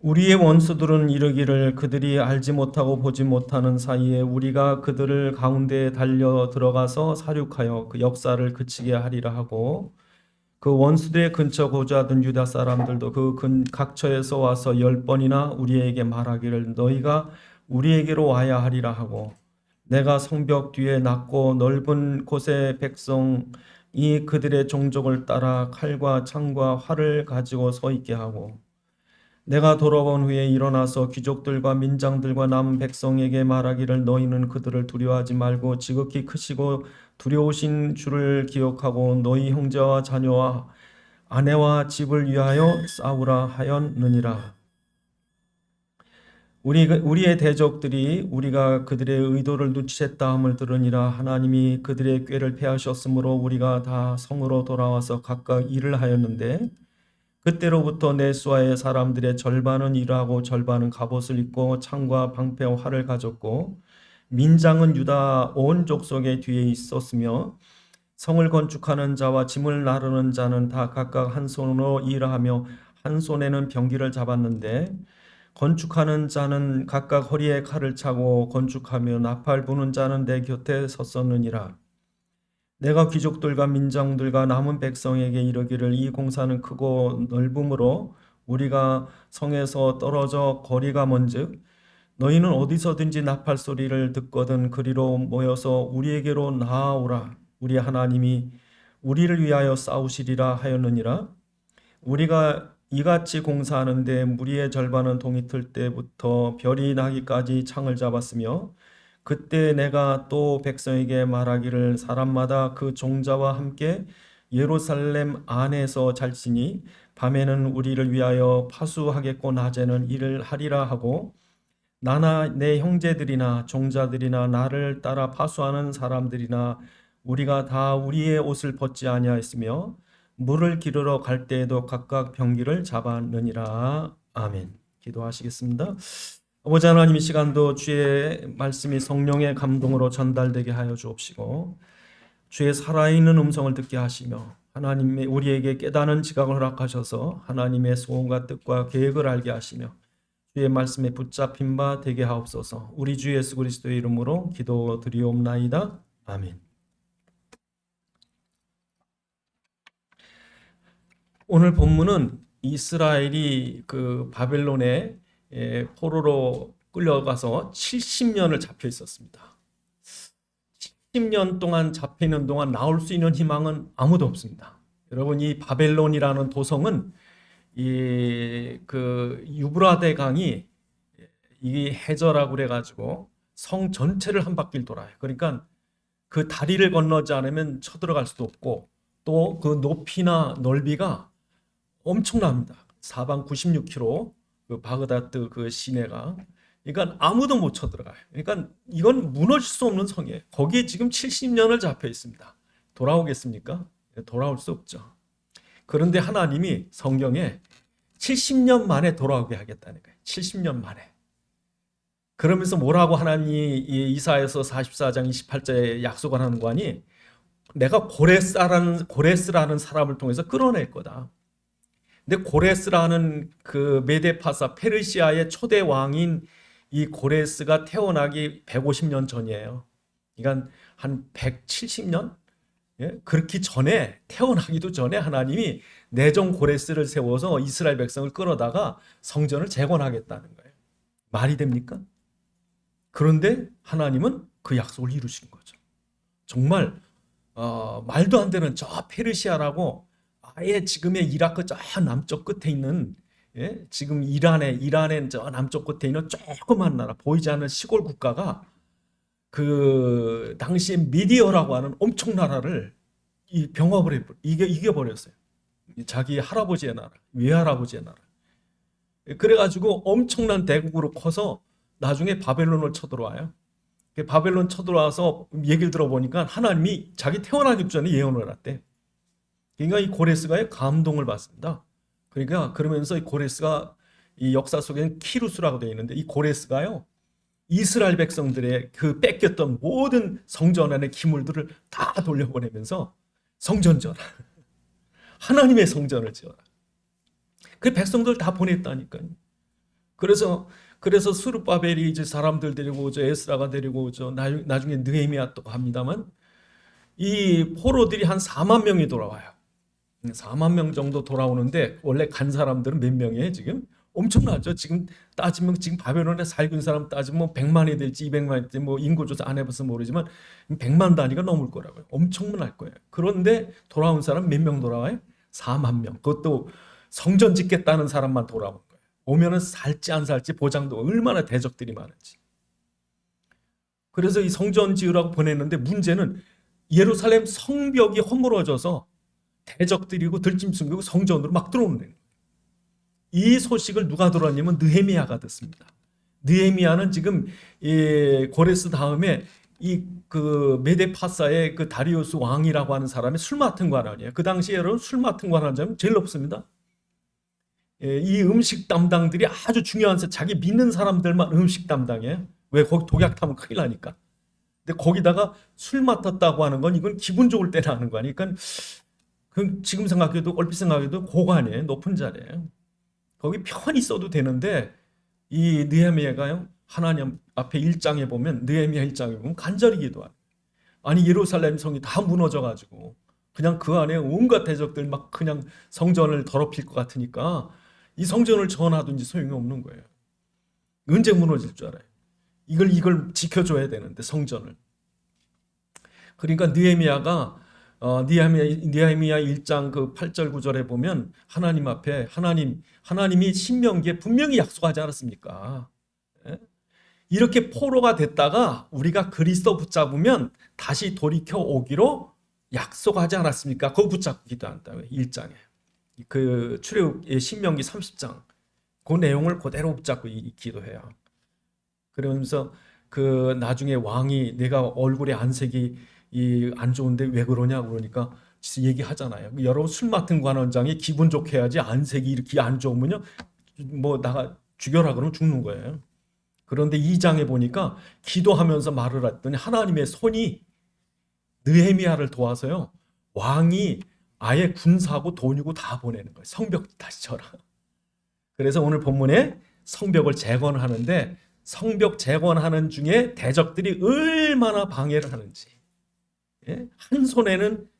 우리의 원수들은 이르기를 그들이 알지 못하고 보지 못하는 사이에 우리가 그들을 가운데에 달려 들어가서 살육하여 그 역사를 그치게 하리라 하고, 그 원수들의 근처 거주하던 유다 사람들도 그 각처에서 와서 10번이나 우리에게 말하기를 너희가 우리에게로 와야 하리라 하고, 내가 성벽 뒤에 낮고 넓은 곳의 백성이 그들의 종족을 따라 칼과 창과 활을 가지고 서 있게 하고, 내가 돌아온 후에 일어나서 귀족들과 민장들과 남 백성에게 말하기를 너희는 그들을 두려워하지 말고 지극히 크시고 두려우신 주를 기억하고 너희 형제와 자녀와 아내와 집을 위하여 싸우라 하였느니라. 우리의 대적들이 우리가 그들의 의도를 눈치챘다 함을 들으니라. 하나님이 그들의 꾀를 패하셨으므로 우리가 다 성으로 돌아와서 각각 일을 하였는데, 그때로부터 내수아의 사람들의 절반은 일하고 절반은 갑옷을 입고 창과 방패와 활을 가졌고, 민장은 유다 온 족속의 뒤에 있었으며, 성을 건축하는 자와 짐을 나르는 자는 다 각각 한 손으로 일하며 한 손에는 병기를 잡았는데, 건축하는 자는 각각 허리에 칼을 차고 건축하며 나팔 부는 자는 내 곁에 섰었느니라. 내가 귀족들과 민장들과 남은 백성에게 이르기를 이 공사는 크고 넓음으로 우리가 성에서 떨어져 거리가 먼즉 너희는 어디서든지 나팔 소리를 듣거든 그리로 모여서 우리에게로 나아오라. 우리 하나님이 우리를 위하여 싸우시리라 하였느니라. 우리가 이같이 공사하는데 무리의 절반은 동이 틀 때부터 별이 나기까지 창을 잡았으며, 그때 내가 또 백성에게 말하기를 사람마다 그 종자와 함께 예루살렘 안에서 잘지니 밤에는 우리를 위하여 파수하겠고 낮에는 일을 하리라 하고, 나나 내 형제들이나 종자들이나 나를 따라 파수하는 사람들이나 우리가 다 우리의 옷을 벗지 아니하였으며 물을 기르러 갈 때에도 각각 병기를 잡았느니라. 아멘. 기도하시겠습니다. 아버지 하나님, 이 시간도 주의 말씀이 성령의 감동으로 전달되게 하여 주옵시고 주의 살아있는 음성을 듣게 하시며 하나님의 우리에게 깨닫는 지각을 허락하셔서 하나님의 소원과 뜻과 계획을 알게 하시며 주의 말씀에 붙잡힌 바 되게 하옵소서. 우리 주 예수 그리스도의 이름으로 기도드리옵나이다. 아멘. 오늘 본문은 이스라엘이 그 바벨론의 포로로 끌려가서 70년을 잡혀 있었습니다. 70년 동안 잡혀 있는 동안 나올 수 있는 희망은 아무도 없습니다. 여러분, 이 바벨론이라는 도성은 이 그 유브라데 강이 이 해저라고 그래가지고 성 전체를 한 바퀴를 돌아요. 그러니까 그 다리를 건너지 않으면 쳐들어갈 수도 없고, 또 그 높이나 넓이가 엄청납니다. 사방 96km, 그 바그다드 그 시내가. 그러니까 아무도 못 쳐들어가요. 그러니까 이건 무너질 수 없는 성이에요. 거기에 지금 70년을 잡혀 있습니다. 돌아오겠습니까? 돌아올 수 없죠. 그런데 하나님이 성경에 70년 만에 돌아오게 하겠다는 거예요. 70년 만에. 그러면서 뭐라고 하나님이 이사야서 44장 28절에 약속을 하는 거 아니? 내가 고레스라는 사람을 통해서 끌어낼 거다. 근데 고레스라는 그 메데파사 페르시아의 초대 왕인 이 고레스가 태어나기 150년 전이에요. 그러니까 한 170년? 예? 그렇기 전에, 태어나기도 전에 하나님이 내정 고레스를 세워서 이스라엘 백성을 끌어다가 성전을 재건하겠다는 거예요. 말이 됩니까? 그런데 하나님은 그 약속을 이루신 거죠. 정말 말도 안 되는 저 페르시아라고, 아예 지금의 이라크 저 남쪽 끝에 있는, 예? 지금 이란의 저 남쪽 끝에 있는 조그만 나라, 보이지 않는 시골 국가가 그 당시에 미디어라고 하는 엄청 나라를 병합을 이겨버렸어요. 자기 할아버지의 나라, 외할아버지의 나라. 그래가지고 엄청난 대국으로 커서 나중에 바벨론을 쳐들어와요. 바벨론 쳐들어와서 얘기를 들어보니까 하나님이 자기 태어나기 전에 예언을 했대. 그러니까 이 고레스가 감동을 받습니다. 그러니까 그러면서 이 고레스가 이 역사 속에는 키루스라고 되어 있는데, 이 고레스가요 이스라엘 백성들의 그 뺏겼던 모든 성전 안의 기물들을 다 돌려보내면서 성전 지어라. 하나님의 성전을 지어라. 그 백성들 다 보냈다니까요. 그래서 스룹바벨이 이제 사람들 데리고 오죠. 에스라가 데리고 오죠. 나중에 느헤미야 또 합니다만 이 포로들이 한 4만 명이 돌아와요. 4만 명 정도 돌아오는데 원래 간 사람들은 몇 명이에요 지금? 엄청나죠. 지금 따지면 지금 바벨론에 살고 있는 사람 따지면 뭐 100만이 될지 200만이 될지 뭐 인구조사 안 해봐서 모르지만 100만 단위가 넘을 거라고요. 엄청날 거예요. 그런데 돌아온 사람 몇 명 돌아와요? 4만 명. 그것도 성전 짓겠다는 사람만 돌아온 거예요. 오면은 살지 안 살지 보장도 얼마나 대적들이 많은지. 그래서 이 성전 지으라고 보냈는데 문제는 예루살렘 성벽이 허물어져서 대적들이고 들짐 숨기고 성전으로 막 들어오는 거예요. 이 소식을 누가 들었냐면 느헤미야가 듣습니다. 느헤미야는 지금 고레스 다음에 이 그 메데파사의 그 다리우스 왕이라고 하는 사람이 술 맡은 관원이에요. 그 당시에 여러분 술 맡은 관원자는 제일 높습니다. 이 음식 담당들이 아주 중요한 자기 믿는 사람들만 음식 담당해요. 왜? 거기 독약 타면 큰일 나니까. 근데 거기다가 술 맡았다고 하는 건 이건 기분 좋을 때나 하는 거 아니까. 그 지금 생각해도 얼핏 생각해도 고관이에요. 높은 자리예요. 거기 편히 있어도 되는데 이 느헤미야가요. 하나님 앞에 1장에 보면 느헤미야 1장에 보면 간절히 기도하는. 아니 예루살렘 성이 다 무너져 가지고 그냥 그 안에 온갖 대적들 막 그냥 성전을 더럽힐 것 같으니까 이 성전을 전하든지 소용이 없는 거예요. 언제 무너질 줄 알아요. 이걸 지켜줘야 되는데 성전을. 그러니까 느헤미야가 느헤미야 1장 그 8절 9절에 보면 하나님 앞에 하나님이 신명기에 분명히 약속하지 않았습니까? 예? 이렇게 포로가 됐다가 우리가 그리스도 붙잡으면 다시 돌이켜 오기로 약속하지 않았습니까? 그거 붙잡고 기도한다. 1장에. 그 출애굽 신명기 30장. 그 내용을 그대로 붙잡고 기도해요. 그러면서 그 나중에 왕이 내가 얼굴에 안색이 안 좋은데 왜 그러냐 그러니까 얘기하잖아요. 여러분 술 맡은 관원장이 기분 좋게 해야지 안색이 이렇게 안 좋으면요 뭐 나가 죽여라 그러면 죽는 거예요. 그런데 2장에 보니까 기도하면서 말을 했더니 하나님의 손이 느헤미야를 도와서요 왕이 아예 군사고 돈이고 다 보내는 거예요. 성벽 다시 쳐라. 그래서 오늘 본문에 성벽을 재건하는데 성벽 재건하는 중에 대적들이 얼마나 방해를 하는지. 한 손에는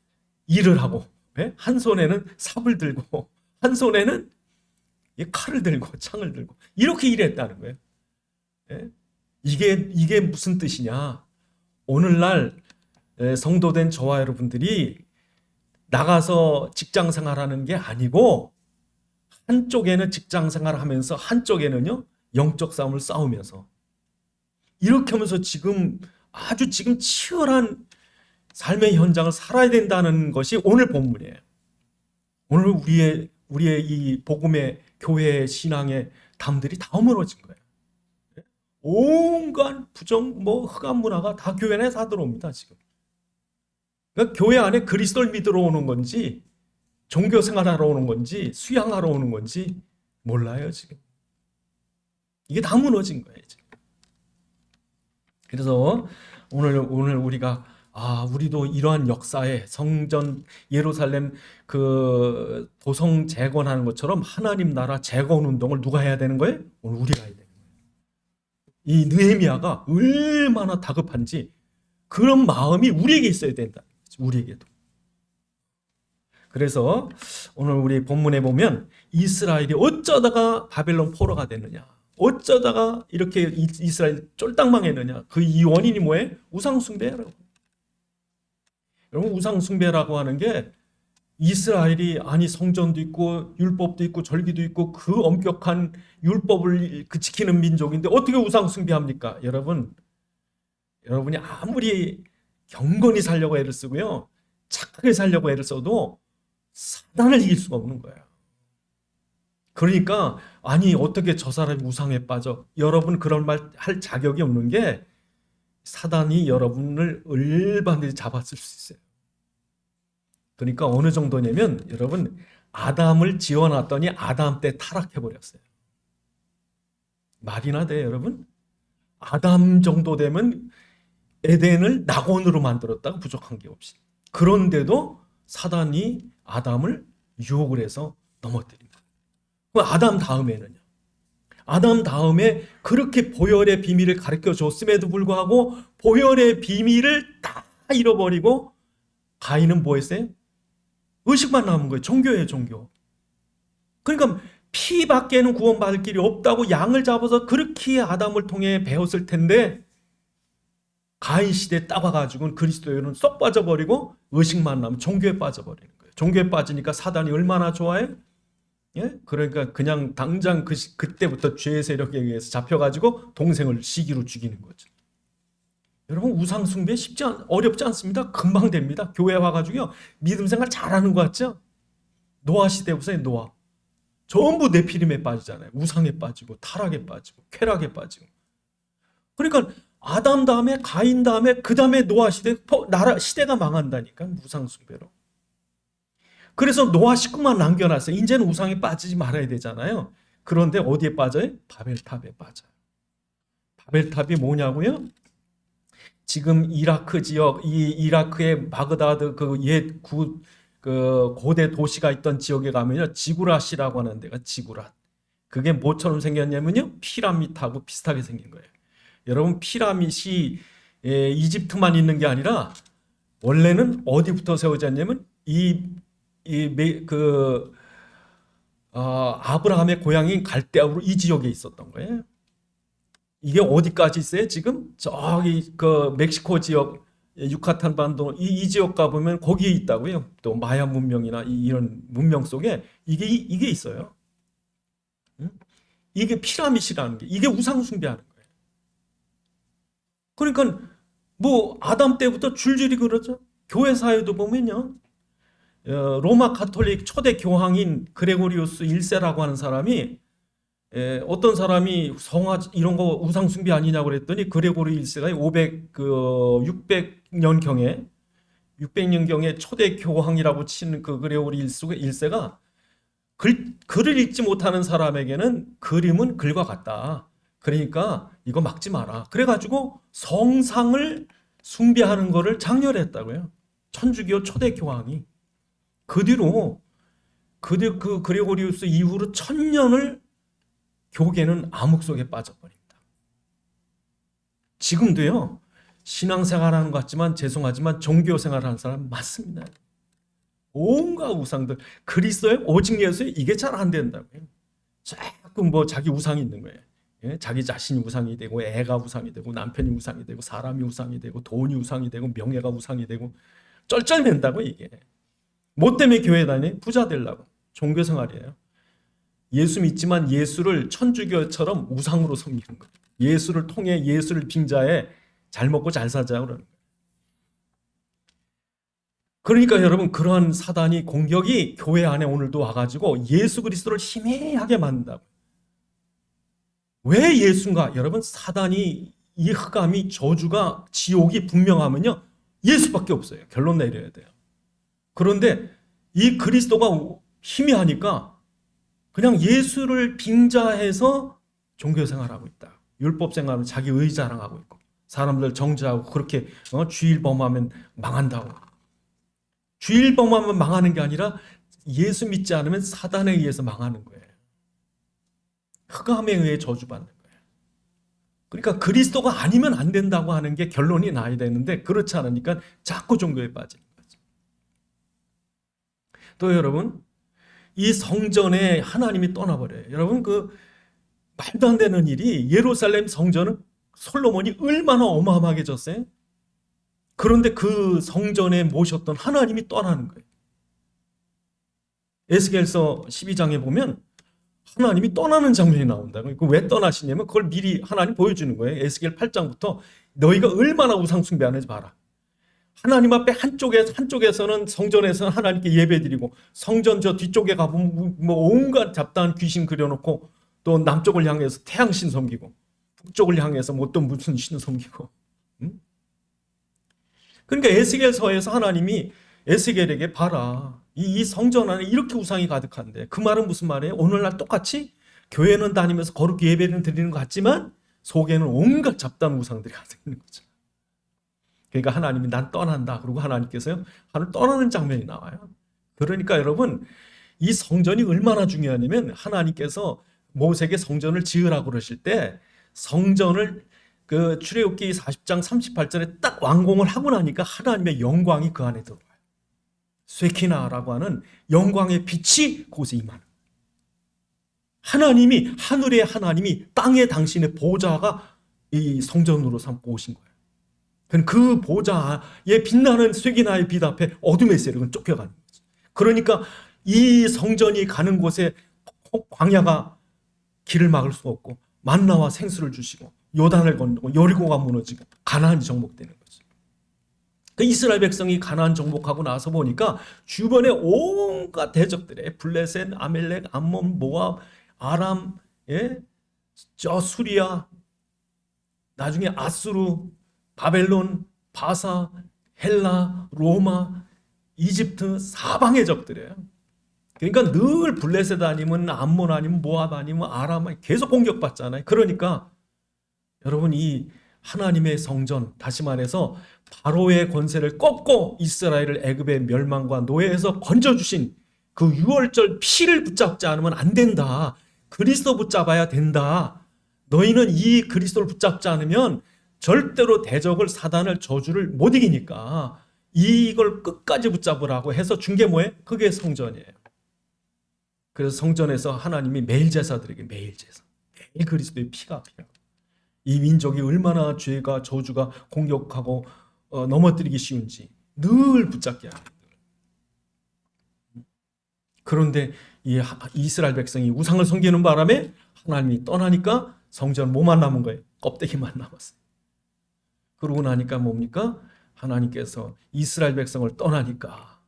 일을 하고 한 손에는 삽을 들고 한 손에는 칼을 들고 창을 들고 이렇게 일했다는 거예요. 이게 무슨 뜻이냐? 오늘날 성도된 저와 여러분들이 나가서 직장 생활하는 게 아니고 한쪽에는 직장 생활하면서 한쪽에는요 영적 싸움을 싸우면서 이렇게 하면서 지금 치열한 삶의 현장을 살아야 된다는 것이 오늘 본문이에요. 오늘 우리의 이 복음의 교회 신앙의 담들이 다 허물어진 거예요. 온갖 부정 흑암 문화가 다 교회 안에 다 들어옵니다 지금. 그러니까 교회 안에 그리스도를 믿으러 오는 건지 종교 생활하러 오는 건지 수양하러 오는 건지 몰라요 지금. 이게 다 무너진 거예요 지금. 그래서 오늘 우리가 우리도 이러한 역사에 성전 예루살렘 그 도성 재건하는 것처럼 하나님 나라 재건 운동을 누가 해야 되는 거예요? 오늘 우리가 해야 되는 거예요. 이 느헤미야가 얼마나 다급한지 그런 마음이 우리에게 있어야 된다. 우리에게도. 그래서 오늘 우리 본문에 보면 이스라엘이 어쩌다가 바벨론 포로가 됐느냐, 어쩌다가 이렇게 이스라엘 쫄딱 망했느냐, 그 이 원인이 뭐예요? 우상숭배라고. 여러분 우상숭배라고 하는 게 이스라엘이 성전도 있고 율법도 있고 절기도 있고 그 엄격한 율법을 지키는 민족인데 어떻게 우상숭배합니까? 여러분이 아무리 경건히 살려고 애를 쓰고요 착하게 살려고 애를 써도 사단을 이길 수가 없는 거예요. 그러니까 어떻게 저 사람이 우상에 빠져? 여러분 그런 말 할 자격이 없는 게 사단이 여러분을 얼마든지 잡았을 수 있어요. 그러니까 어느 정도냐면 여러분 아담을 지어놨더니 아담 때 타락해버렸어요. 말이나 돼요 여러분? 아담 정도 되면 에덴을 낙원으로 만들었다가 부족한 게 없이. 그런데도 사단이 아담을 유혹을 해서 넘어뜨린다. 아담 다음에는요. 아담 다음에 그렇게 보혈의 비밀을 가르쳐 줬음에도 불구하고 보혈의 비밀을 다 잃어버리고 가인은 뭐 했어요? 의식만 남은 거예요. 종교예요, 종교. 그러니까 피밖에는 구원받을 길이 없다고 양을 잡아서 그렇게 아담을 통해 배웠을 텐데 가인 시대에 따가가지고는 그리스도인은 쏙 빠져버리고 의식만 남은 종교에 빠져버리는 거예요. 종교에 빠지니까 사단이 얼마나 좋아해? 예? 그러니까 그냥 당장 그때부터 죄의 세력에 의해서 잡혀가지고 동생을 시기로 죽이는 거죠. 여러분 우상 숭배 어렵지 않습니다. 금방 됩니다. 교회 와가지고요 믿음 생활 잘하는 거 같죠? 노아 시대 보세요. 노아 전부 네피림에 빠지잖아요. 우상에 빠지고 타락에 빠지고 쾌락에 빠지고. 그러니까 아담 다음에 가인 다음에 그 다음에 노아 시대 나라 시대가 망한다니까 우상 숭배로. 그래서 노아 식구만 남겨놨어요. 이제는 우상에 빠지지 말아야 되잖아요. 그런데 어디에 빠져요? 바벨탑에 빠져요. 바벨탑이 뭐냐고요? 지금 이라크 지역, 이 이라크의 바그다드 그 고대 도시가 있던 지역에 가면요 지구랏이라고 하는 데가 지구랏. 그게 뭐처럼 생겼냐면요 피라밋하고 비슷하게 생긴 거예요. 여러분 피라밋이 이집트만 있는 게 아니라 원래는 어디부터 세워졌냐면 아브라함의 고향인 갈대아우르 이 지역에 있었던 거예요. 이게 어디까지 있어요? 지금 저기 그 멕시코 지역 유카탄 반도 이 지역 가보면 거기에 있다고요. 또 마야 문명이나 이런 문명 속에 이게 있어요. 이게 피라밋이라는 게 이게 우상 숭배하는 거예요. 그러니까 뭐 아담 때부터 줄줄이 그러죠. 교회 사회도 보면요. 로마 가톨릭 초대 교황인 그레고리우스 1세라고 하는 사람이 어떤 사람이 성화 이런 거 우상 숭배 아니냐고 그랬더니 그레고리 1세가 600년경에 초대 교황이라고 치는 그 그레고리 1세가 글을 읽지 못하는 사람에게는 그림은 글과 같다. 그러니까 이거 막지 마라. 그래가지고 성상을 숭배하는 거를 장려했다고요. 천주교 초대 교황이. 그 뒤로 그 그레고리우스 이후로 1000년을 교계는 암흑 속에 빠져버립니다. 지금도요 신앙생활하는 것 같지만 죄송하지만 종교생활하는 사람 많습니다. 온갖 우상들 그리스도의 오직 예수에 이게 잘 안 된다고요. 자꾸 뭐 자기 우상이 있는 거예요. 예? 자기 자신이 우상이 되고 애가 우상이 되고 남편이 우상이 되고 사람이 우상이 되고 돈이 우상이 되고 명예가 우상이 되고 쩔쩔맨다고 이게. 뭐 때문에 교회 다니? 부자 되려고. 종교생활이에요. 예수 믿지만 예수를 천주교처럼 우상으로 섬기는 거예요. 예수를 통해 예수를 빙자해 잘 먹고 잘 살자고 그러는 거예요. 그러니까 여러분 그러한 사단이 공격이 교회 안에 오늘도 와가지고 예수 그리스도를 희미하게 만든다고. 왜 예수인가? 여러분 사단이 이 흑암이 저주가 지옥이 분명하면요 예수밖에 없어요. 결론 내려야 돼요. 그런데 이 그리스도가 희미하니까 그냥 예수를 빙자해서 종교생활하고 있다. 율법생활은 자기 의 자랑하고 있고 사람들 정죄하고 그렇게 주일 범하면 망한다고. 주일 범하면 망하는 게 아니라 예수 믿지 않으면 사단에 의해서 망하는 거예요. 흑암에 의해 저주받는 거예요. 그러니까 그리스도가 아니면 안 된다고 하는 게 결론이 나야 되는데 그렇지 않으니까 자꾸 종교에 빠지는 거죠. 또 여러분 이 성전에 하나님이 떠나버려요. 여러분 그 말도 안 되는 일이 예루살렘 성전은 솔로몬이 얼마나 어마어마하게 졌어요. 그런데 그 성전에 모셨던 하나님이 떠나는 거예요. 에스겔서 12장에 보면 하나님이 떠나는 장면이 나온다고요. 왜 떠나시냐면 그걸 미리 하나님 보여주는 거예요. 에스겔 8장부터 너희가 얼마나 우상 숭배하는지 봐라. 하나님 앞에 한쪽에서는 성전에서는 하나님께 예배드리고 성전 저 뒤쪽에 가보면 뭐 온갖 잡다한 귀신 그려놓고 또 남쪽을 향해서 태양신 섬기고 북쪽을 향해서 뭐 또 무슨 신 섬기고. 그러니까 에스겔서에서 하나님이 에스겔에게 봐라. 이 성전 안에 이렇게 우상이 가득한데 그 말은 무슨 말이에요? 오늘날 똑같이 교회는 다니면서 거룩히 예배는 드리는 것 같지만 속에는 온갖 잡다한 우상들이 가득 있는 거죠. 그러니까 하나님이 난 떠난다. 그리고 하나님께서요 하늘 떠나는 장면이 나와요. 그러니까 여러분 이 성전이 얼마나 중요하냐면 하나님께서 모세에게 성전을 지으라고 그러실 때 성전을 그 출애굽기 40장 38절에 딱 완공을 하고 나니까 하나님의 영광이 그 안에 들어와요. 쇠키나라고 하는 영광의 빛이 그곳에 임하는 거예요. 하나님이, 하늘의 하나님이 땅에 당신의 보좌가 이 성전으로 삼고 오신 거예요. 그 보좌에 빛나는 쇠기나의 빛 앞에 어둠의 세력은 쫓겨가는 거죠. 그러니까 이 성전이 가는 곳에 광야가 길을 막을 수 없고 만나와 생수를 주시고 요단을 건너고 여리고가 무너지고 가나안이 정복되는 거죠. 그 이스라엘 백성이 가나안 정복하고 나서 보니까 주변에 온갖 대적들의 블레셋, 아멜렉, 암몬, 모압, 아람, 저 수리아, 나중에 아수르, 바벨론, 바사, 헬라, 로마, 이집트 사방의 적들이에요. 그러니까 늘 블레셋 아니면 암몬 아니면 모압 아니면 아람 계속 공격받잖아요. 그러니까 여러분 이 하나님의 성전, 다시 말해서 바로의 권세를 꺾고 이스라엘을 애굽의 멸망과 노예에서 건져주신 그 유월절 피를 붙잡지 않으면 안 된다. 그리스도 붙잡아야 된다. 너희는 이 그리스도를 붙잡지 않으면 절대로 대적을, 사단을, 저주를 못 이기니까 이걸 끝까지 붙잡으라고 해서 준 게 뭐예요? 그게 성전이에요. 그래서 성전에서 하나님이 매일 제사드리게, 매일 제사, 매일 그리스도의 피가 필요하고, 이 민족이 얼마나 죄가, 저주가 공격하고 넘어뜨리기 쉬운지 늘 붙잡게 합니다. 그런데 이 이스라엘 백성이 우상을 섬기는 바람에 하나님이 떠나니까 성전 뭐만 남은 거예요? 껍데기만 남았어요. 그러고 나니까 뭡니까? 하나님께서 이스라엘 백성을 떠나니까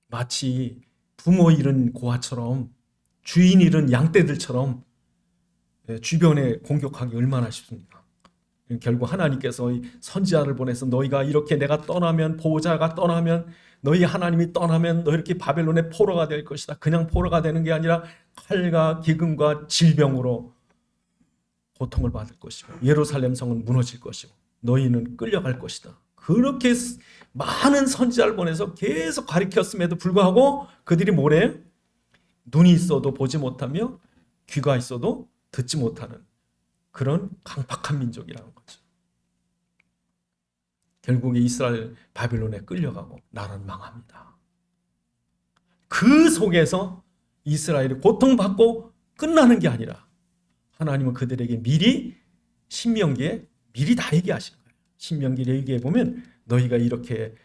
마치 부모 잃은 고아처럼, 주인 잃은 양떼들처럼 주변에 공격하기 얼마나 쉽습니까? 결국 하나님께서 선지자를 보내서 너희가 이렇게 내가 떠나면, 보호자가 떠나면, 너희 하나님이 떠나면 너 이렇게 바벨론의 포로가 될 것이다. 그냥 포로가 되는 게 아니라 칼과 기근과 질병으로 고통을 받을 것이고 예루살렘 성은 무너질 것이고 너희는 끌려갈 것이다. 그렇게 많은 선지자를 보내서 계속 가르쳤음에도 불구하고 그들이 뭐래요? 눈이 있어도 보지 못하며 귀가 있어도 듣지 못하는 그런 강팍한 민족이라는 거죠. 결국에 이스라엘 바벨론에 끌려가고 나라는 망합니다. 그 속에서 이스라엘이 고통받고 끝나는 게 아니라 하나님은 그들에게 미리 신명기에 미리 다 얘기하신 거예요. 신명기를 얘기해 보면 너희가 이렇게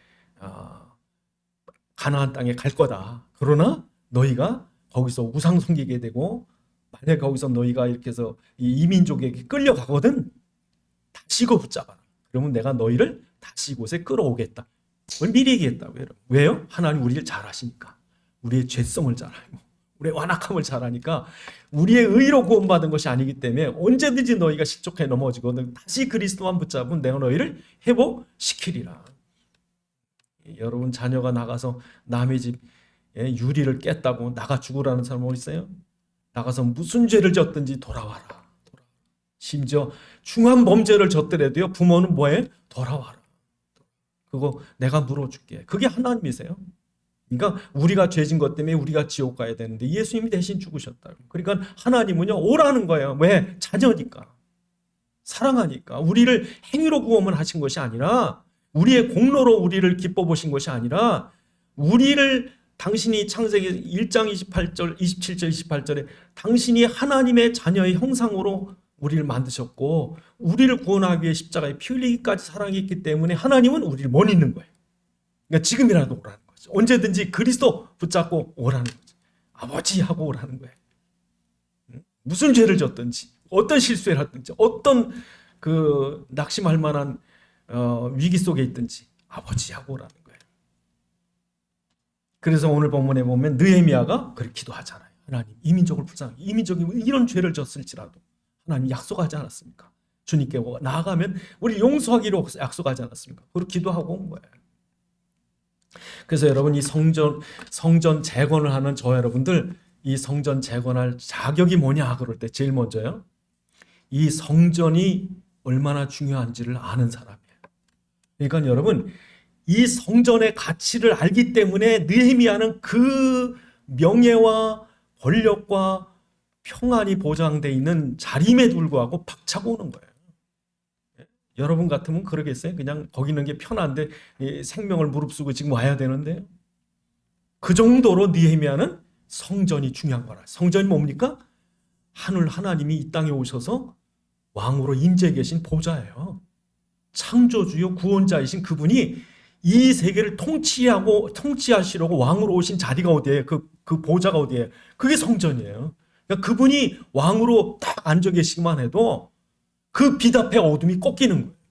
가나안 땅에 갈 거다. 그러나 너희가 거기서 우상 섬기게 되고 만약 거기서 너희가 이렇게 해서 이 민족에게 끌려가거든 다시 그 붙잡아라. 그러면 내가 너희를 다시 이곳에 끌어오겠다. 그걸 미리 얘기했다고 해요. 왜요? 하나님 우리를 잘 아시니까. 우리의 죄성을 잘 알고 우리의 완악함을 잘 아니까 우리의 의로 구원받은 것이 아니기 때문에 언제든지 너희가 실족해 넘어지거든 다시 그리스도만 붙잡으면 내가 너희를 회복시키리라. 여러분 자녀가 나가서 남의 집 유리를 깼다고 나가 죽으라는 사람 어디 있어요? 나가서 무슨 죄를 졌든지 돌아와라. 심지어 중한 범죄를 졌더라도요 부모는 뭐해? 돌아와라. 그거 내가 물어줄게. 그게 하나님이세요. 그러니까 우리가 죄진 것 때문에 우리가 지옥 가야 되는데 예수님이 대신 죽으셨다고. 그러니까 하나님은요 오라는 거예요. 왜? 자녀니까. 사랑하니까. 우리를 행위로 구원을 하신 것이 아니라 우리의 공로로 우리를 기뻐 보신 것이 아니라 우리를 당신이 창세기 1장 28절, 27절, 28절에 당신이 하나님의 자녀의 형상으로 우리를 만드셨고 우리를 구원하기 위해 십자가에 피 흘리기까지 사랑했기 때문에 하나님은 우리를 못 잊는 거예요. 그러니까 지금이라도 오라는 거죠. 언제든지 그리스도 붙잡고 오라는 거죠. 아버지 하고 오라는 거예요. 무슨 죄를 졌든지 어떤 실수를 하든지 어떤 그 낙심할 만한 위기 속에 있든지 아버지 하고 오라는 거예요. 그래서 오늘 본문에 보면 느헤미야가 그렇게 기도하잖아요. 하나님 이 민족을 불쌍히, 이 민족이 이런 죄를 졌을지라도 하나님 약속하지 않았습니까? 주님께 나아가면 우리 용서하기로 약속하지 않았습니까? 그렇게 기도하고 온 거예요. 그래서 여러분 이 성전 재건을 하는 저 여러분들 이 성전 재건할 자격이 뭐냐 그럴 때 제일 먼저요. 이 성전이 얼마나 중요한지를 아는 사람이에요. 그러니까 여러분 이 성전의 가치를 알기 때문에 느헤미야는 그 명예와 권력과 평안이 보장되어 있는 자리임에도 불구하고 박차고 오는 거예요. 여러분 같으면 그러겠어요? 그냥 거기 있는 게 편한데 생명을 무릅쓰고 지금 와야 되는데. 그 정도로 느헤미야는 성전이 중요한 거라. 성전이 뭡니까? 하늘 하나님이 이 땅에 오셔서 왕으로 임재해 계신 보좌예요. 창조주요 구원자이신 그분이 이 세계를 통치하시려고 왕으로 오신 자리가 어디예요? 그 보좌가 어디예요? 그게 성전이에요. 그러니까 그분이 왕으로 딱 앉아 계시기만 해도 그 빛 앞에 어둠이 꺾이는 거예요.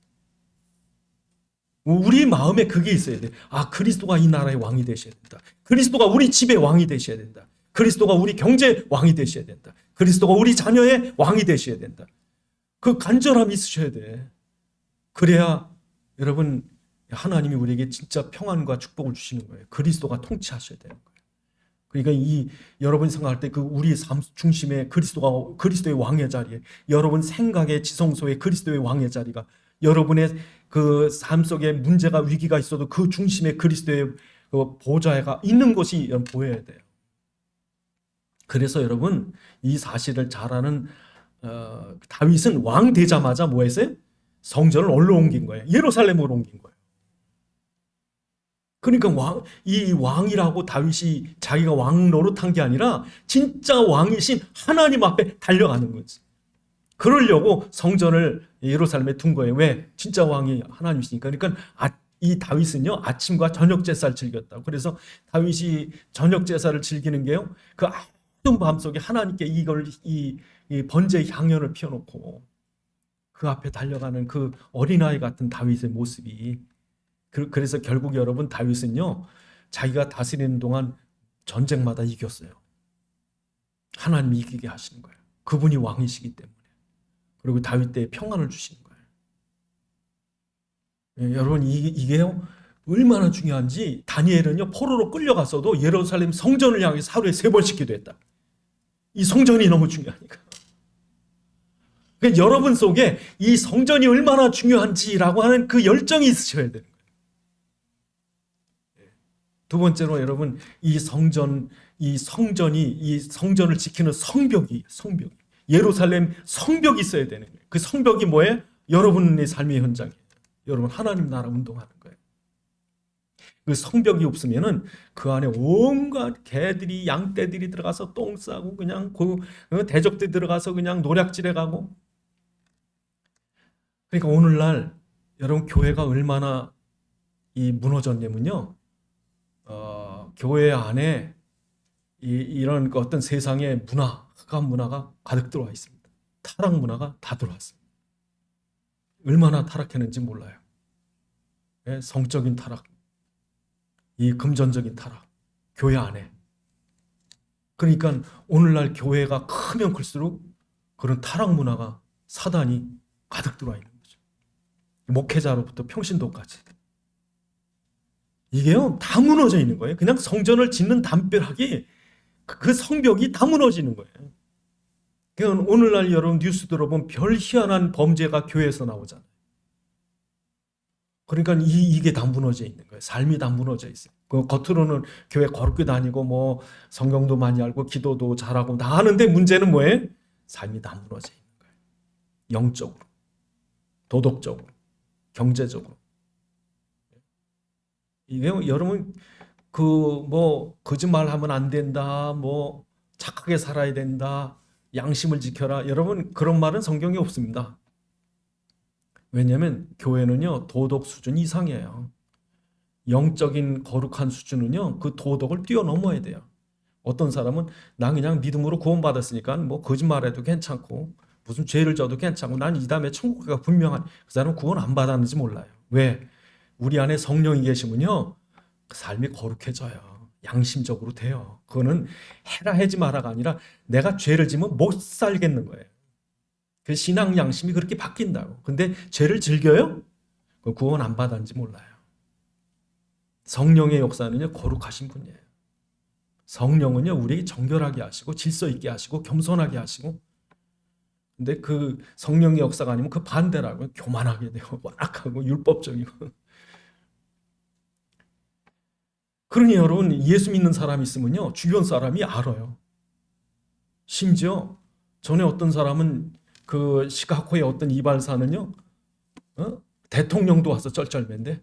우리 마음에 그게 있어야 돼. 아, 그리스도가 이 나라의 왕이 되셔야 된다. 그리스도가 우리 집의 왕이 되셔야 된다. 그리스도가 우리 경제의 왕이 되셔야 된다. 그리스도가 우리 자녀의 왕이 되셔야 된다. 그 간절함이 있으셔야 돼. 그래야 여러분 하나님이 우리에게 진짜 평안과 축복을 주시는 거예요. 그리스도가 통치하셔야 되는 거예요. 그러니까 여러분이 생각할 때 그 우리의 삶 중심에 그리스도의 왕의 자리에, 여러분 생각의 지성소에 그리스도의 왕의 자리가, 여러분의 그 삶 속에 문제가 위기가 있어도 그 중심에 그리스도의 그 보좌가 있는 것이 보여야 돼요. 그래서 여러분 이 사실을 잘 아는 다윗은 왕 되자마자 뭐 했어요? 성전을 어디로 옮긴 거예요? 예루살렘으로 옮긴 거예요. 그러니까 이 왕이라고 다윗이 자기가 왕 노릇한 게 아니라 진짜 왕이신 하나님 앞에 달려가는 거지. 그러려고 성전을 예루살렘에 둔 거예요. 왜? 진짜 왕이 하나님이시니까. 그러니까 이 다윗은요, 아침과 저녁 제사를 즐겼다고. 그래서 다윗이 저녁 제사를 즐기는 게요, 그 어두운 밤 속에 하나님께 이 번제의 향연을 피워놓고 그 앞에 달려가는 그 어린아이 같은 다윗의 모습이, 그래서 결국 여러분 다윗은요, 자기가 다스리는 동안 전쟁마다 이겼어요. 하나님이 이기게 하시는 거예요. 그분이 왕이시기 때문에. 그리고 다윗 때에 평안을 주시는 거예요. 여러분 이게요 얼마나 중요한지, 다니엘은요 포로로 끌려갔어도 예루살렘 성전을 향해서 하루에 3번씩 기도했다. 이 성전이 너무 중요하니까. 그러니까 여러분 속에 이 성전이 얼마나 중요한지라고 하는 그 열정이 있으셔야 돼요. 두 번째로 여러분 이 성전이 이 성전을 지키는 성벽이 예루살렘 성벽이 있어야 되는 거예요. 그 성벽이 뭐예요? 여러분의 삶의 현장이에요. 여러분 하나님 나라 운동하는 거예요. 그 성벽이 없으면은 그 안에 온갖 개들이 양떼들이 들어가서 똥 싸고 그냥 대적들 들어가서 그냥 노략질해 가고. 그러니까 오늘날 여러분 교회가 얼마나 무너졌냐면요. 교회 안에 이런 어떤 세상의 흑암 문화가 가득 들어와 있습니다. 타락 문화가 다 들어왔습니다. 얼마나 타락했는지 몰라요. 성적인 타락, 이 금전적인 타락, 교회 안에. 그러니까 오늘날 교회가 크면 클수록 그런 타락 문화가, 사단이 가득 들어와 있는 거죠. 목회자로부터 평신도까지. 이게요 다 무너져 있는 거예요. 그냥 성전을 짓는 담벼락이, 그 성벽이 다 무너지는 거예요. 그러니까 오늘날 여러분 뉴스 들어보면 별 희한한 범죄가 교회에서 나오잖아요. 그러니까 이게 다 무너져 있는 거예요. 삶이 다 무너져 있어요. 그 겉으로는 교회 거룩히 다니고 뭐 성경도 많이 알고 기도도 잘하고 다 하는데 문제는 뭐예요? 삶이 다 무너져 있는 거예요. 영적으로, 도덕적으로, 경제적으로. 이게 여러분 거짓말하면 안 된다, 뭐 착하게 살아야 된다, 양심을 지켜라. 여러분 그런 말은 성경에 없습니다. 왜냐하면 교회는요 도덕 수준 이상이에요. 영적인 거룩한 수준은요 그 도덕을 뛰어넘어야 돼요. 어떤 사람은 난 그냥 믿음으로 구원받았으니까 뭐 거짓말해도 괜찮고 무슨 죄를 져도 괜찮고 난 이 다음에 천국가 분명한, 그 사람은 구원 안 받았는지 몰라요. 왜? 우리 안에 성령이 계시면요 그 삶이 거룩해져요. 양심적으로 돼요. 그거는 해라 하지 마라가 아니라 내가 죄를 지면 못 살겠는 거예요. 그 신앙 양심이 그렇게 바뀐다고. 근데 죄를 즐겨요? 구원 안 받았는지 몰라요. 성령의 역사는요 거룩하신 분이에요. 성령은요 우리에게 정결하게 하시고 질서 있게 하시고 겸손하게 하시고. 근데 그 성령의 역사가 아니면 그 반대라고, 교만하게 되고 완악하고 율법적이고. 그러니 여러분 예수 믿는 사람이 있으면요 주변 사람이 알아요. 심지어 전에 어떤 사람은 그 시카고의 어떤 이발사는요, 대통령도 와서 쩔쩔맨데,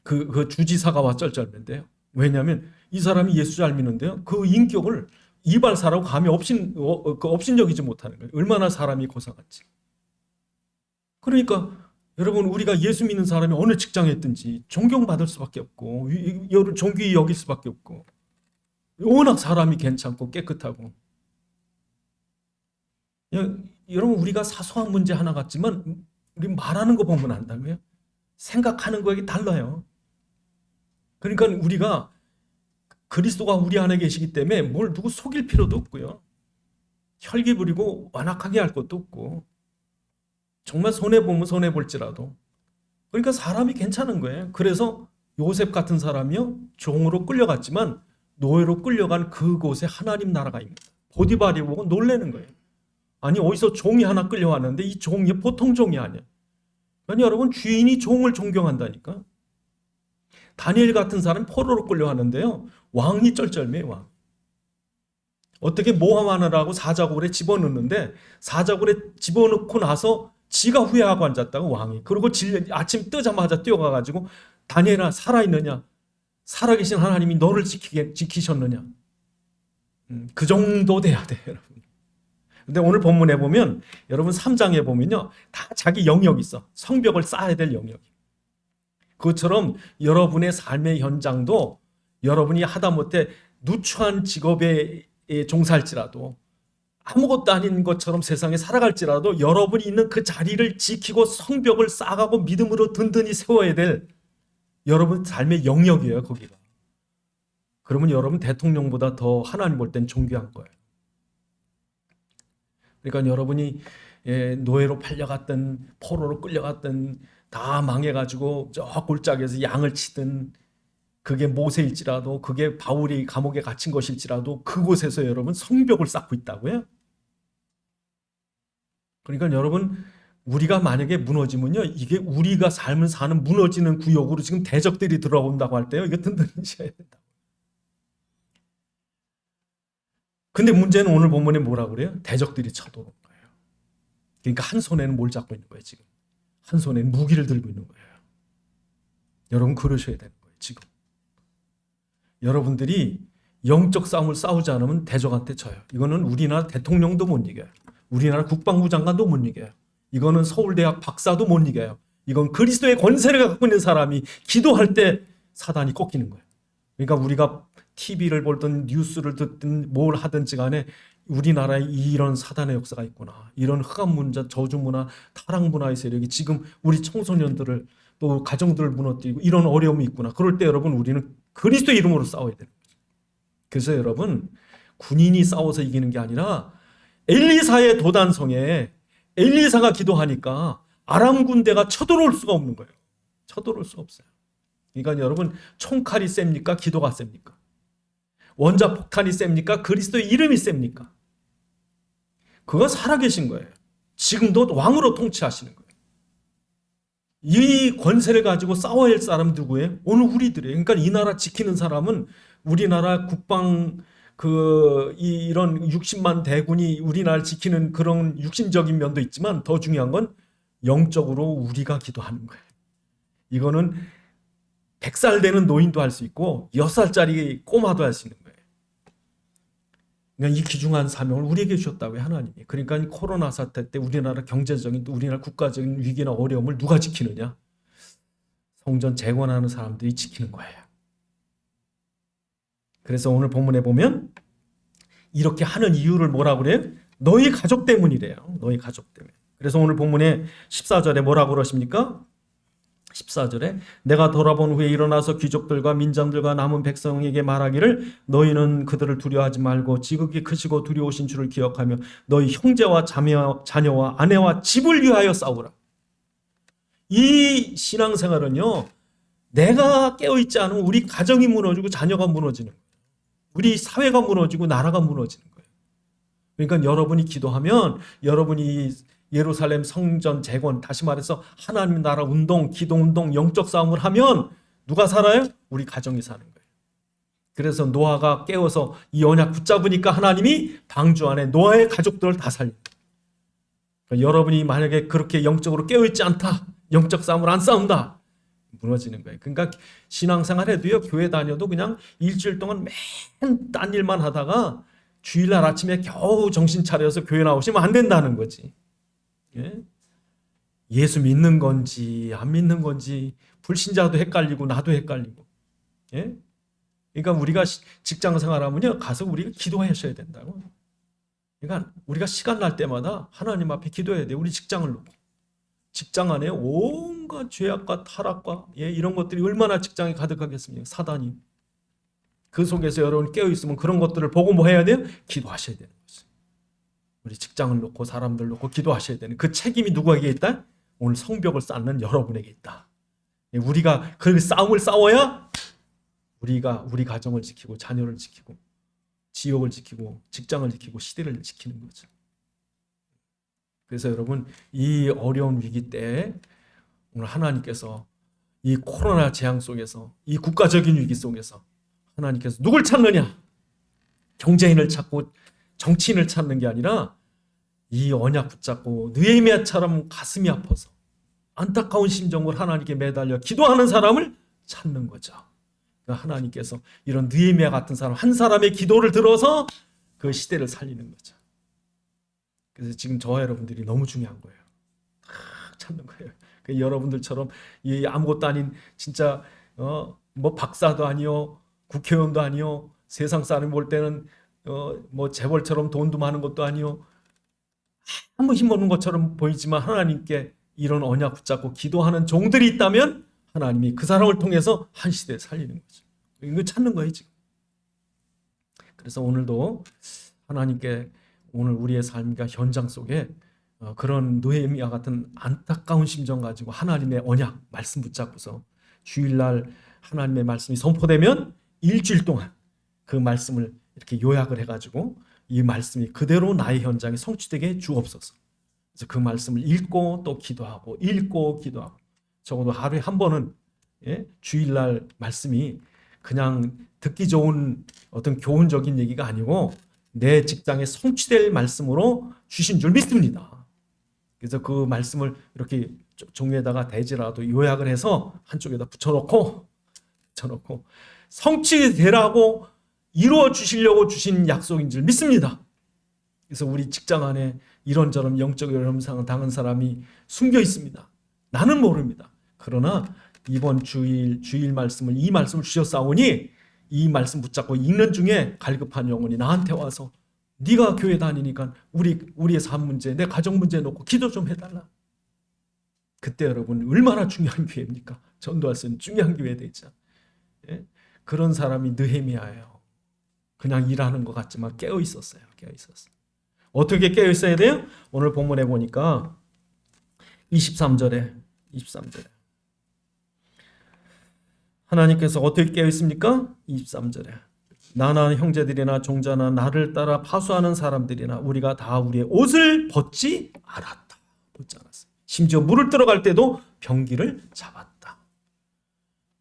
그 주지사가 와 쩔쩔맨데요. 왜냐하면 이 사람이 예수 잘 믿는데요, 그 인격을 이발사라고 감히 업신여기지 못하는 거예요. 얼마나 사람이 고상한지. 그러니까 여러분, 우리가 예수 믿는 사람이 어느 직장에 있든지 존경받을 수밖에 없고, 존귀히 여길 수밖에 없고, 워낙 사람이 괜찮고 깨끗하고. 여러분, 우리가 사소한 문제 하나 같지만 우리 말하는 거 보면 안다고요. 생각하는 거에 달라요. 그러니까 우리가 그리스도가 우리 안에 계시기 때문에 뭘 누구 속일 필요도 없고요. 혈기 부리고 완악하게 할 것도 없고, 정말 손해보면 손해볼지라도. 그러니까 사람이 괜찮은 거예요. 그래서 요셉 같은 사람이요, 종으로 끌려갔지만 노예로 끌려간 그곳에 하나님 나라가 있습니다. 보디발이 보고 놀라는 거예요. 아니, 어디서 종이 하나 끌려왔는데 이 종이 보통 종이 아니에요. 아니, 여러분, 주인이 종을 존경한다니까. 다니엘 같은 사람 포로로 끌려왔는데요, 왕이 쩔쩔매요. 왕. 어떻게 모함하느라고 사자굴에 집어넣는데, 사자굴에 집어넣고 나서 지가 후회하고 앉았다고, 왕이. 그리고 아침 뜨자마자 뛰어가가지고, 다니엘아, 살아있느냐? 살아계신 하나님이 너를 지키셨느냐? 그 정도 돼야 돼요, 여러분. 근데 오늘 본문에 보면, 여러분 3장에 보면요, 다 자기 영역이 있어. 성벽을 쌓아야 될 영역이. 그것처럼 여러분의 삶의 현장도 여러분이 하다못해 누추한 직업에 종사할지라도, 아무것도 아닌 것처럼 세상에 살아갈지라도 여러분이 있는 그 자리를 지키고 성벽을 쌓아가고 믿음으로 든든히 세워야 될 여러분 삶의 영역이에요, 거기가. 그러면 여러분 대통령보다 더 하나님 볼 땐 존귀한 거예요. 그러니까 여러분이 노예로 팔려갔든 포로로 끌려갔든 다 망해가지고 저 골짜기에서 양을 치든, 그게 모세일지라도, 그게 바울이 감옥에 갇힌 것일지라도 그곳에서 여러분 성벽을 쌓고 있다고요. 그러니까 여러분, 우리가 만약에 무너지면요, 이게 우리가 삶을 사는 무너지는 구역으로 지금 대적들이 들어온다고 할 때요, 이거 든든히 져야 된다. 근데 문제는 오늘 본문에 뭐라고 그래요? 대적들이 쳐들어온 거예요. 그러니까 한 손에는 뭘 잡고 있는 거예요, 지금. 한 손에는 무기를 들고 있는 거예요. 여러분, 그러셔야 되는 거예요, 지금. 여러분들이 영적 싸움을 싸우지 않으면 대적한테 져요. 이거는 우리나라 대통령도 못 이겨요. 우리나라 국방부 장관도 못 이겨요. 이거는 서울대학 박사도 못 이겨요. 이건 그리스도의 권세를 갖고 있는 사람이 기도할 때 사단이 꺾이는 거예요. 그러니까 우리가 TV를 보든 뉴스를 듣든 뭘 하든지 간에 우리나라에 이런 사단의 역사가 있구나. 이런 흑암 문화, 저주 문화, 타락 문화의 세력이 지금 우리 청소년들을, 또 가정들을 무너뜨리고 이런 어려움이 있구나. 그럴 때 여러분, 우리는 그리스도 이름으로 싸워야 되는 거죠. 그래서 여러분, 군인이 싸워서 이기는 게 아니라 엘리사의 도단성에 엘리사가 기도하니까 아람 군대가 쳐들어올 수가 없는 거예요. 쳐들어올 수가 없어요. 그러니까 여러분, 총칼이 셉니까? 기도가 셉니까? 원자폭탄이 셉니까? 그리스도의 이름이 셉니까? 그거 살아계신 거예요. 지금도 왕으로 통치하시는 거예요. 이 권세를 가지고 싸워야 할 사람 누구예요? 오늘 우리들이에요. 그러니까 이 나라 지키는 사람은 우리나라 국방 이런 60만 대군이 우리나라를 지키는 그런 육신적인 면도 있지만, 더 중요한 건 영적으로 우리가 기도하는 거예요. 이거는 100살 되는 노인도 할 수 있고 6살짜리 꼬마도 할 수 있는 거예요. 그러니까 이 귀중한 사명을 우리에게 주셨다고요, 하나님이. 그러니까 코로나 사태 때 우리나라 경제적인, 우리나라 국가적인 위기나 어려움을 누가 지키느냐? 성전 재건하는 사람들이 지키는 거예요. 그래서 오늘 본문에 보면 이렇게 하는 이유를 뭐라고 그래요? 너희 가족 때문이래요. 너희 가족 때문에. 그래서 오늘 본문에 14절에 뭐라고 그러십니까? 14절에 내가 돌아본 후에 일어나서 귀족들과 민장들과 남은 백성에게 말하기를 너희는 그들을 두려워하지 말고 지극히 크시고 두려우신 주를 기억하며 너희 형제와 자녀와 아내와 집을 위하여 싸우라. 이 신앙생활은요, 내가 깨어있지 않으면 우리 가정이 무너지고 자녀가 무너지는 거예요. 우리 사회가 무너지고 나라가 무너지는 거예요. 그러니까 여러분이 기도하면, 여러분이 예루살렘 성전 재건, 다시 말해서 하나님 나라 운동, 기도 운동, 영적 싸움을 하면 누가 살아요? 우리 가정이 사는 거예요. 그래서 노아가 깨어서 이 언약 붙잡으니까 하나님이 방주 안에 노아의 가족들을 다 살립니다. 그러니까 여러분이 만약에 그렇게 영적으로 깨어있지 않다, 영적 싸움을 안 싸운다, 무너지는 거예요. 그러니까 신앙생활 해도요, 교회 다녀도 그냥 일주일 동안 맨 딴 일만 하다가 주일날 아침에 겨우 정신 차려서 교회 나오시면 안 된다는 거지. 예? 예수 믿는 건지 안 믿는 건지 불신자도 헷갈리고 나도 헷갈리고. 예? 그러니까 우리가 직장 생활하면요, 가서 우리가 기도하셔야 된다고. 그러니까 우리가 시간 날 때마다 하나님 앞에 기도해야 돼요. 우리 직장을 놓고. 직장 안에 온갖 죄악과 타락과 이런 것들이 얼마나 직장에 가득하겠습니까? 사단이. 그 속에서 여러분 깨어있으면 그런 것들을 보고 뭐 해야 돼요? 기도하셔야 되는 거죠. 우리 직장을 놓고 사람들 놓고 기도하셔야 되는 그 책임이 누구에게 있다? 오늘 성벽을 쌓는 여러분에게 있다. 우리가 그 싸움을 싸워야 우리가 우리 가정을 지키고 자녀를 지키고 지역을 지키고 직장을 지키고 시대를 지키는 거죠. 그래서 여러분 이 어려운 위기 때 오늘 하나님께서 이 코로나 재앙 속에서 이 국가적인 위기 속에서 하나님께서 누굴 찾느냐? 경제인을 찾고 정치인을 찾는 게 아니라 이 언약 붙잡고 느헤미야처럼 가슴이 아파서 안타까운 심정으로 하나님께 매달려 기도하는 사람을 찾는 거죠. 하나님께서 이런 느헤미야 같은 사람 한 사람의 기도를 들어서 그 시대를 살리는 거죠. 그래서 지금 저와 여러분들이 너무 중요한 거예요. 찾는 거예요. 여러분들처럼 이 아무것도 아닌 진짜 뭐 박사도 아니요, 국회의원도 아니요, 세상 사람이 볼 때는 뭐 재벌처럼 돈도 많은 것도 아니요, 아무 힘없는 것처럼 보이지만 하나님께 이런 언약 붙잡고 기도하는 종들이 있다면 하나님이 그 사람을 통해서 한 시대를 살리는 거죠. 이거 찾는 거예요 지금. 그래서 오늘도 하나님께 오늘 우리의 삶과 현장 속에 그런 느헤미야 같은 안타까운 심정 가지고 하나님의 언약 말씀 붙잡고서 주일날 하나님의 말씀이 선포되면 일주일 동안 그 말씀을 이렇게 요약을 해가지고 이 말씀이 그대로 나의 현장에 성취되게 주옵소서. 그래서 그 말씀을 읽고 또 기도하고 읽고 기도하고 적어도 하루에 한 번은 주일날 말씀이 그냥 듣기 좋은 어떤 교훈적인 얘기가 아니고 내 직장에 성취될 말씀으로 주신 줄 믿습니다. 그래서 그 말씀을 이렇게 종이에다가 대지라도 요약을 해서 한쪽에다 붙여놓고 성취되라고 이루어 주시려고 주신 약속인 줄 믿습니다. 그래서 우리 직장 안에 이런저런 영적 어려움을 당한 사람이 숨겨 있습니다. 나는 모릅니다. 그러나 이번 주일 말씀을 이 말씀을 주셨사오니 이 말씀 붙잡고 읽는 중에 갈급한 영혼이 나한테 와서 네가 교회 다니니까 우리의 삶 문제, 내 가정 문제 놓고 기도 좀 해달라. 그때 여러분 얼마나 중요한 기회입니까? 전도할 수 있는 중요한 기회 되죠. 예? 그런 사람이 느헤미야예요. 그냥 일하는 것 같지만 깨어 있었어요. 어떻게 깨어 있어야 돼요? 오늘 본문에 보니까 23절에 하나님께서 어떻게 깨어 있습니까? 23절에 나나 형제들이나 종자나 나를 따라 파수하는 사람들이나 우리가 다 우리의 옷을 벗지 않았다. 심지어 물을 들어갈 때도 병기를 잡았다.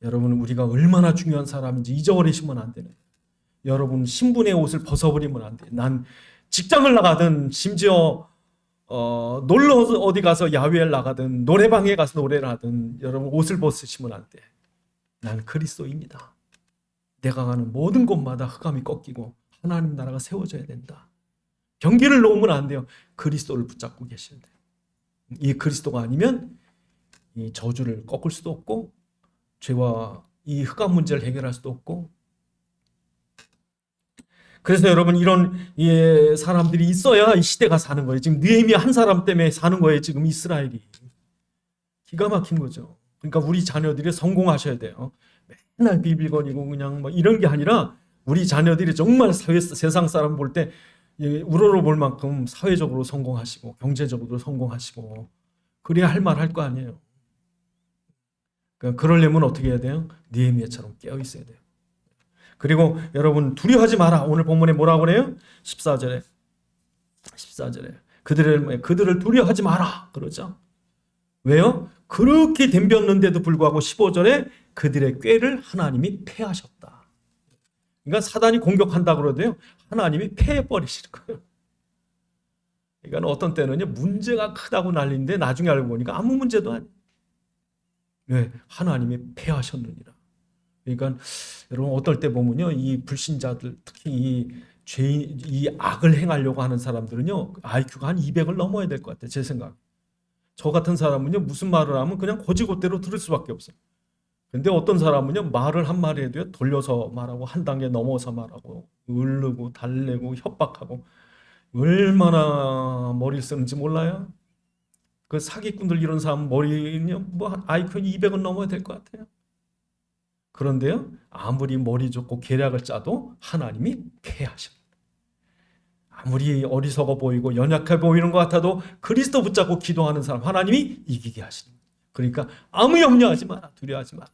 여러분 우리가 얼마나 중요한 사람인지 잊어버리시면 안 되네. 여러분 신분의 옷을 벗어버리면 안 돼. 난 직장을 나가든 심지어 놀러 어디 가서 야외를 나가든 노래방에 가서 노래를 하든 여러분 옷을 벗으시면 안 돼. 난 그리스도입니다. 내가 가는 모든 곳마다 흑암이 꺾이고 하나님 나라가 세워져야 된다. 경기를 놓으면 안 돼요. 그리스도를 붙잡고 계셔야 돼요. 이 그리스도가 아니면 이 저주를 꺾을 수도 없고 죄와 이 흑암 문제를 해결할 수도 없고. 그래서 여러분 이런 사람들이 있어야 이 시대가 사는 거예요. 지금 느헤미야 한 사람 때문에 사는 거예요. 지금 이스라엘이. 기가 막힌 거죠. 그러니까 우리 자녀들이 성공하셔야 돼요. 맨날 비빌거리고 그냥 뭐 이런 게 아니라 우리 자녀들이 정말 세상 사람 볼 때 우러러볼 만큼 사회적으로 성공하시고 경제적으로 성공하시고 그래야 할 말 할 거 아니에요. 그러니까 그러려면 어떻게 해야 돼요? 느헤미야처럼 깨어 있어야 돼요. 그리고 여러분 두려워하지 마라. 오늘 본문에 뭐라고 그래요? 14절에 그들을 두려워하지 마라 그러죠. 왜요? 그렇게 덤볐는데도 불구하고 15절에 그들의 꾀를 하나님이 패하셨다. 그러니까 사단이 공격한다 그러도요, 하나님이 패해버리실 거예요. 그러니까 어떤 때는요, 문제가 크다고 난리인데 나중에 알고 보니까 아무 문제도 아니에요. 왜? 하나님이 패하셨느니라. 그러니까 여러분 어떨 때 보면요, 이 불신자들, 특히 이 죄인, 이 악을 행하려고 하는 사람들은요, IQ가 한 200을 넘어야 될 것 같아요. 제 생각. 저 같은 사람은요, 무슨 말을 하면 그냥 고지고대로 들을 수밖에 없어요. 근데 어떤 사람은요, 말을 한 마디 해도요, 돌려서 말하고 한 단계 넘어서 말하고 으르고 달래고 협박하고 얼마나 머리를 쓰는지 몰라요. 그 사기꾼들 이런 사람 머리는 뭐 IQ 200은 넘어야 될 것 같아요. 그런데요, 아무리 머리 좋고 계략을 짜도 하나님이 패하셔. 아무리 어리석어 보이고 연약해 보이는 것 같아도 그리스도 붙잡고 기도하는 사람 하나님이 이기게 하시는 거예요. 그러니까 아무 염려하지 마라, 두려워하지 마라.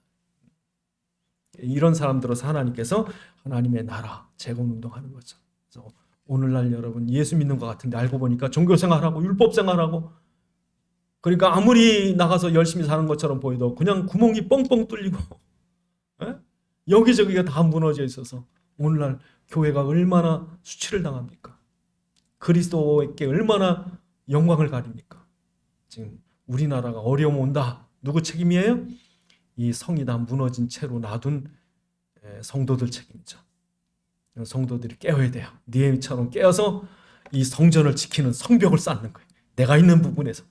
이런 사람들로서 하나님께서 하나님의 나라 재건운동하는 거죠. 그래서 오늘날 여러분 예수 믿는 것 같은데 알고 보니까 종교생활하고 율법생활하고, 그러니까 아무리 나가서 열심히 사는 것처럼 보여도 그냥 구멍이 뻥뻥 뚫리고 여기저기가 다 무너져 있어서 오늘날 교회가 얼마나 수치를 당합니까? 그리스도에게 얼마나 영광을 가립니까? 지금 우리나라가 어려움 온다. 누구 책임이에요? 이 성이 다 무너진 채로 놔둔 성도들 책임이죠. 성도들이 깨어야 돼요. 느헤미야처럼 깨어서 이 성전을 지키는 성벽을 쌓는 거예요. 내가 있는 부분에서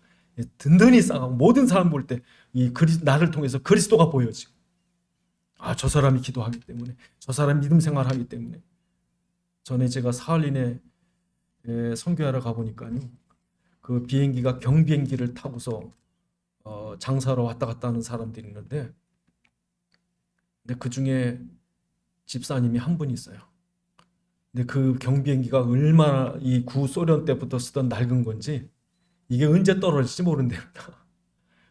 든든히 쌓아가고 모든 사람 볼 때 이 나를 통해서 그리스도가 보여지고, 저 사람이 기도하기 때문에, 저 사람이 믿음 생활하기 때문에. 전에 제가 사할린에 선교하러 가보니까요, 그 비행기가 경비행기를 타고서 장사로 왔다 갔다 하는 사람들이 있는데, 근데 그 중에 집사님이 한 분 있어요. 근데 그 경비행기가 얼마나 이 구소련 때부터 쓰던 낡은 건지 이게 언제 떨어질지 모른대요.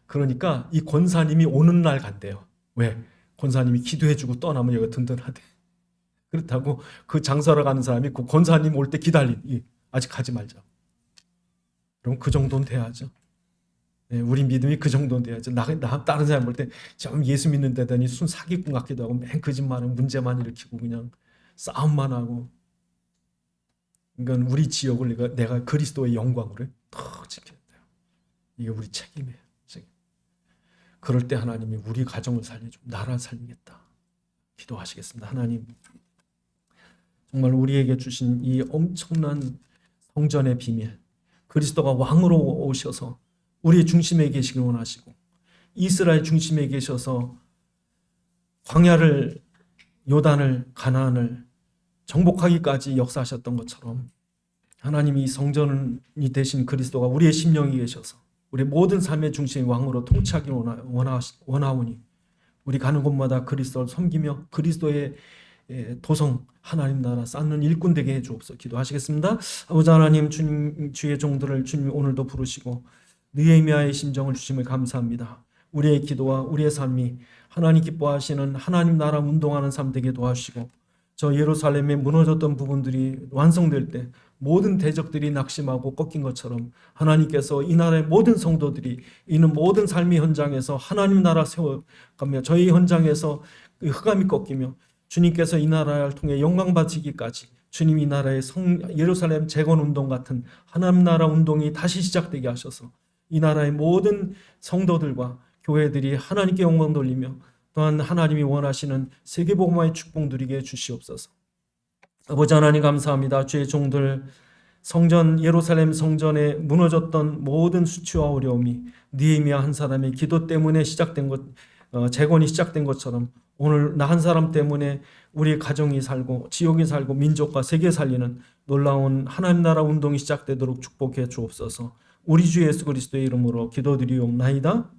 그러니까 이 권사님이 오는 날 간대요. 왜? 권사님이 기도해주고 떠나면 여기가 든든하대. 그렇다고 그 장사로 가는 사람이 그 권사님 올 때 아직 가지 말자. 그럼 그 정도는 돼야죠. 네, 우리 믿음이 그 정도는 돼야죠. 다른 사람 볼 때 좀 예수 믿는 데더니 순 사기꾼 같기도 하고 맨 거짓말은 문제만 일으키고 그냥 싸움만 하고. 그러니까 우리 지역을 내가 그리스도의 영광으로 더 지켜야 돼요. 이게 우리 책임이에요. 그럴 때 하나님이 우리 가정을 살려주고 나라를 살리겠다. 기도하시겠습니다. 하나님, 정말 우리에게 주신 이 엄청난 성전의 비밀, 그리스도가 왕으로 오셔서 우리의 중심에 계시길 원하시고, 이스라엘 중심에 계셔서 광야를, 요단을, 가나안을 정복하기까지 역사하셨던 것처럼 하나님이 성전이 되신 그리스도가 우리의 심령에 계셔서 우리 모든 삶의 중심의 왕으로 통치하기 원하오니, 우리 가는 곳마다 그리스도를 섬기며 그리스도의 도성 하나님 나라 쌓는 일꾼 되게 해주옵소서. 기도하시겠습니다. 아버지 하나님, 주님, 주의 종들을 주님 오늘도 부르시고 느헤미야의 심정을 주심을 감사합니다. 우리의 기도와 우리의 삶이 하나님 기뻐하시는 하나님 나라 운동하는 삶 되게 도와주시고, 저 예루살렘에 무너졌던 부분들이 완성될 때 모든 대적들이 낙심하고 꺾인 것처럼 하나님께서 이 나라의 모든 성도들이 있는 모든 삶의 현장에서 하나님 나라 세워가며 저희 현장에서 흑암이 꺾이며 주님께서 이 나라를 통해 영광 받으시기까지 주님 이 나라의 예루살렘 재건 운동 같은 하나님 나라 운동이 다시 시작되게 하셔서 이 나라의 모든 성도들과 교회들이 하나님께 영광 돌리며 또한 하나님이 원하시는 세계복음화의 축복 누리게 주시옵소서. 아버지 하나님 감사합니다. 주의 종들 성전, 예루살렘 성전에 무너졌던 모든 수치와 어려움이 느헤미야 한 사람의 기도 때문에 시작된 것, 재건이 시작된 것처럼 오늘 나 한 사람 때문에 우리 가정이 살고 지역이 살고 민족과 세계 살리는 놀라운 하나님 나라 운동이 시작되도록 축복해 주옵소서. 우리 주 예수 그리스도의 이름으로 기도드리옵나이다.